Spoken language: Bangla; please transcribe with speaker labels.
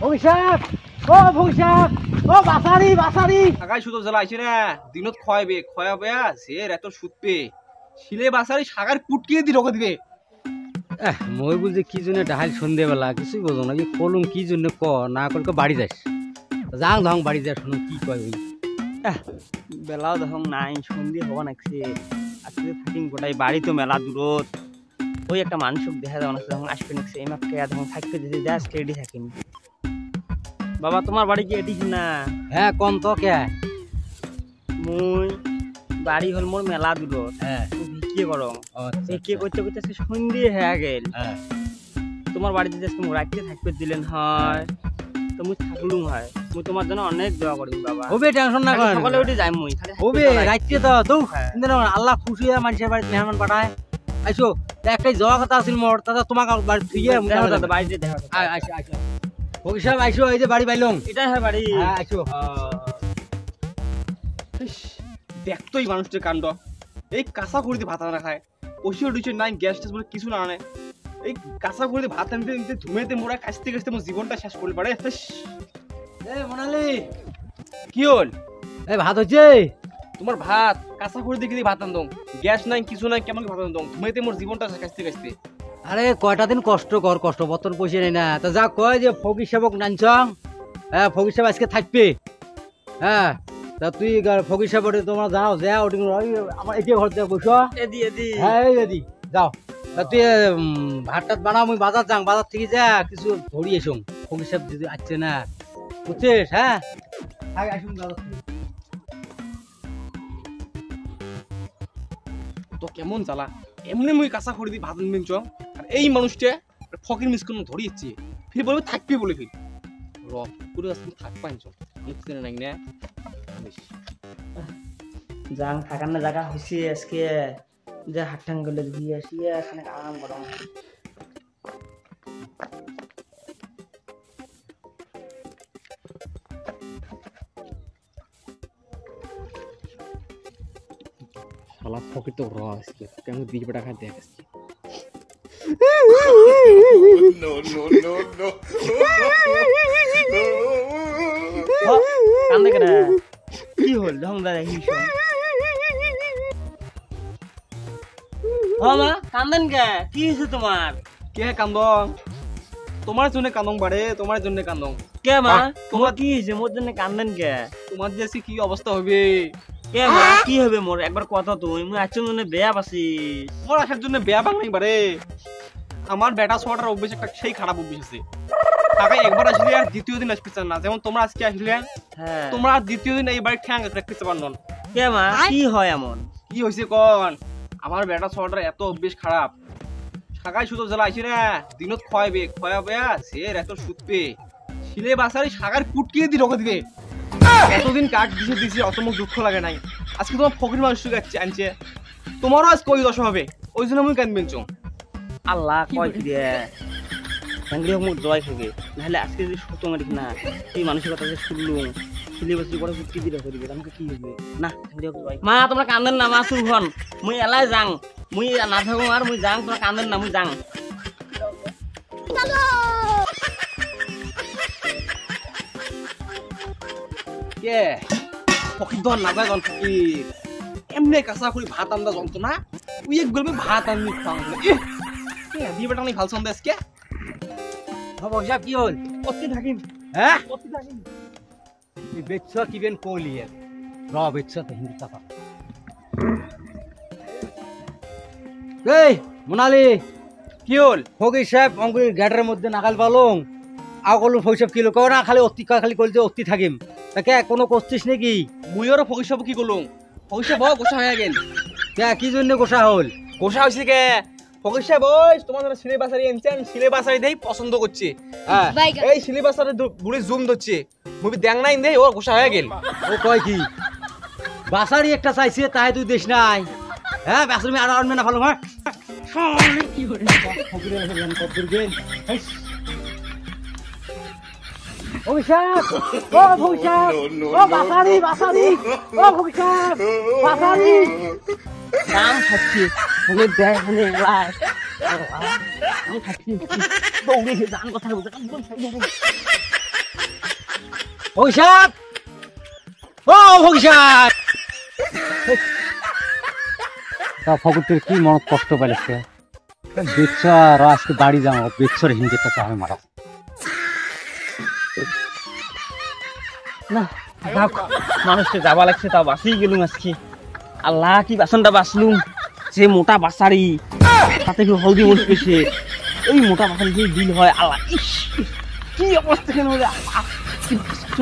Speaker 1: ভবিষ্যৎ ও ভবিষ্যৎ ও বাসারি বাসারি
Speaker 2: আগাই শুধু জ্বালাইছে না দিনত খয়াবে খয়াবে সে এত সুতপে শিলে বাসারি সাগার পুটকিয়ে দি ঢোকে দিবে
Speaker 1: মই বুঝি কি জন্য ডাহাল সন্ধ্যেবেলা কিছুই বোঝো না যে কলম কি জন্য ক না করকে বাড়ি যাস যাং ধং বাড়ি যাস শুনো কি কয় ওই
Speaker 3: বেলাও দেখুন নাই সন্ধে হওয়া নাকছে আজকে থাকিম গোটাই বাড়ি তো মেলা দূরত ওই একটা মানুষক দেখা যাওয়া নাকছে তখন আসবে নাকছে এই মাপকে তখন থাকতে দিতে যা স্টেডি থাকিম বাবা তোমার বাড়ি কি এটি না
Speaker 1: হ্যাঁ কোন তো কে
Speaker 3: মুই বাড়ি হল মোর মেলা দূরত
Speaker 1: হ্যাঁ
Speaker 3: বিক্রি করো বিক্রি করতে করতে সন্ধে হয়ে গেল তোমার বাড়িতে যে রাখতে থাকবে দিলেন হয় তো মুই থাকলুম হয় মুই তোমার জন্য অনেক দোয়া করি বাবা
Speaker 1: ওবে টেনশন না করেন
Speaker 3: সকালে উঠে যাই মুই
Speaker 1: ওবে রাইতে তো তো আল্লাহ খুশি হয়ে মানুষের বাড়িতে মেহমান পাঠায় আইসো একটাই যাওয়া কথা আছিল মোর দাদা তোমাকে বাড়ি তুইয়ে
Speaker 3: দাদা বাড়িতে দেখা
Speaker 1: আইসো আইসো ভবিষ্যৎ আইসো এই যে বাড়ি পাইলং
Speaker 3: এটা হ্যাঁ বাড়ি
Speaker 1: আইসো
Speaker 2: দেখতো এই মানুষটার কাণ্ড এই কাঁচা খড়িতে ভাত আনা খায় ওষুধ টুষুধ নাই গ্যাস ট্যাস বলে কিছু না আনে এই কাঁচা খড়িতে ভাত আনতে নিতে ধুমেতে মোড়া কাছতে কাছতে মোর জীবনটা শেষ করে পারে
Speaker 1: মোনালি
Speaker 2: কি হল
Speaker 1: এই ভাত হচ্ছে
Speaker 2: তোমার ভাত কাঁচা খড়ি দেখে ভাত আনদম গ্যাস নাই কিছু নাই কেমন ভাত আনদম ধুমেতে মোর জীবনটা কাছতে কাছতে
Speaker 1: আরে কয়টা দিন কষ্ট কর কষ্ট বতন পয়সা নেই না তা যা কয় যে ফকির সেবক নানছং হ্যাঁ ফকির সাহেব আজকে থাকবে হ্যাঁ তা তুই ফকির সাহেব তোমরা যাও যা ওটি আমার এটি ঘর দিয়ে বসো
Speaker 3: এদি এদি
Speaker 1: হ্যাঁ এদি যাও তা তুই ভাত টাত বানাও মুই বাজার যাং বাজার থেকে যা কিছু ধরি এসুম ফকির সাহেব যদি আসছে না বুঝছিস হ্যাঁ আগে আসুন বাজার থেকে
Speaker 2: তো কেমন জ্বালা এমনি মুই কাঁচা খড়ি দিয়ে ভাত আনবেন চং আর এই মানুষটা ফকির মিস করে ধরিয়েছে ফির বলবে থাকবি বলে ফির র পুরো আজকে থাকবান চং বুঝতে নাই না
Speaker 3: যাং থাকার না জায়গা হয়েছে আজকে যে হাট্টাং গেলে দিয়ে আসি এখানে আরাম করো
Speaker 2: শালা ফকির তো র আজকে কেমন দিজ বেটা খাই দেখ আজকে
Speaker 4: no, no, no, no.
Speaker 3: কান্দে কেন কি হল ঢং দা দেখি মা কান্দেন কে কি হয়েছে তোমার
Speaker 2: কে কান্দং তোমার জন্য কান্দং বাড়ে তোমার জন্য কান্দং
Speaker 3: কে মা তোমার কি হয়েছে মোর জন্য কান্দেন কে
Speaker 2: তোমার যে আজকে কি অবস্থা হবে
Speaker 3: কে মা কি হবে মোর একবার কথা তুমি মুই আজকে জন্য বেয়া পাছি
Speaker 2: মোর আসার জন্য বেয়া বাং নাই বাড়ে আমার বেটা ছোটার অভ্যেস একটা সেই খারাপ অভ্যেস আছে আগে একবার আসলে আর দ্বিতীয় দিন আসতে চান না যেমন তোমরা আজকে আসলে
Speaker 3: হ্যাঁ
Speaker 2: তোমরা আর দ্বিতীয় দিন এই বাড়ি ঠ্যাং রাখতে পারন
Speaker 3: কে মা কি হয় এমন
Speaker 2: কি হয়েছে কন আমার বেটা ছোটার এত অভ্যেস খারাপ সাগাই শুধু জ্বালা আইছে না দিনত খয়াবে খয়াবে সে এত সুতপে শিলে বাসারি সাগার পুটকিয়ে দি ঢোকে দিবে এতদিন কাঠ দিছে দিছে অত মুখ দুঃখ লাগে নাই আজকে তোমার ফকির মানুষকে আনছে তোমারও আজকে ওই দশা হবে ওই জন্য আমি কান্দবেন চো
Speaker 3: আল্লাহ কয় কি রে সঙ্গে মুখ জয় থাকে নাহলে আজকে যদি সত্য মারি না এই মানুষের কথা যে শুনলুম সিলেবাসের পরে কি দিলে করে দিবে আমাকে কি হবে না সঙ্গে জয় মা তোমরা কান্দেন না মা সুরখন মুই এলাই যাং মুই না থাকো আর মুই যাং তোমরা কান্দেন না মুই যাং
Speaker 2: কে ফকির ধর না যায় ফকির এমনি কাঁচা করে ভাত আন্দা যন্ত্র না ওই এক গল্পে ভাত আনবি দিয়ে বেটা অনেক ভাল সন্দেহ আজকে
Speaker 1: ভবিষ্যৎ কি হল
Speaker 2: অতি থাকিম
Speaker 1: হ্যাঁ
Speaker 2: অতি থাকিম
Speaker 1: বেচ্ছ কি বেন কলি র বেচ্ছ তো হিন্দু টাকা এই মোনালি
Speaker 2: কি হল
Speaker 1: ফকির সাহেব অঙ্কুর গেটের মধ্যে নাগাল পালং আগলু ফকির কি লোক না খালি অতি খালি কইল যে অতি থাকিম তাকে কোনো করছিস নাকি
Speaker 2: মুই আর ফকির সাহেব কি করলুম ফকির সাহেব গোসা হয়ে গেল
Speaker 1: কে কি জন্য গোসা হল
Speaker 2: গোসা হয়েছে কে ফকির সাহেব ওই তোমার জন্য সিলে বাসারি আনছেন সিলে বাসারি দেই পছন্দ করছে হ্যাঁ এই সিলে বাসারি বুড়ি জুম ধরছে মুভি দেখ নাই দেই ও গোসা হয়ে গেল
Speaker 1: ও কয় কি বাসারি একটা চাইছে তাই তুই দেশ নাই হ্যাঁ বাসারি আর আনবে না ভালো হয় কি করে ফকিরের গান কত গেল ভবিষ্যৎ ও ভবিষ্যৎ ও বাসারি বাসারি ও ভবিষ্যৎ বাসারি
Speaker 3: নাম খাচ্ছি আমি দেখ লাই আমি খাচ্ছি দৌড়ে গান কথা বলতে
Speaker 1: ভবিষ্যৎ ও ভবিষ্যৎ তা ফকুরটির কি মনত কষ্ট পাইছে বেচার আজকে বাড়ি যাও বেচার হিন্দিটা চাহে মারা
Speaker 3: না যাক মানুষকে যাবা লাগছে তাও বাঁচি গেলুম আজকে আল্লাহ কি বাসনটা বাঁচলুম যে মোটা বাসারি তাতে কি হলদি মরিচ পেয়েছে ওই মোটা বাসারি যে বিল হয় আল্লাহ ইস কি অবস্থা কেন আল্লাহ কি কষ্ট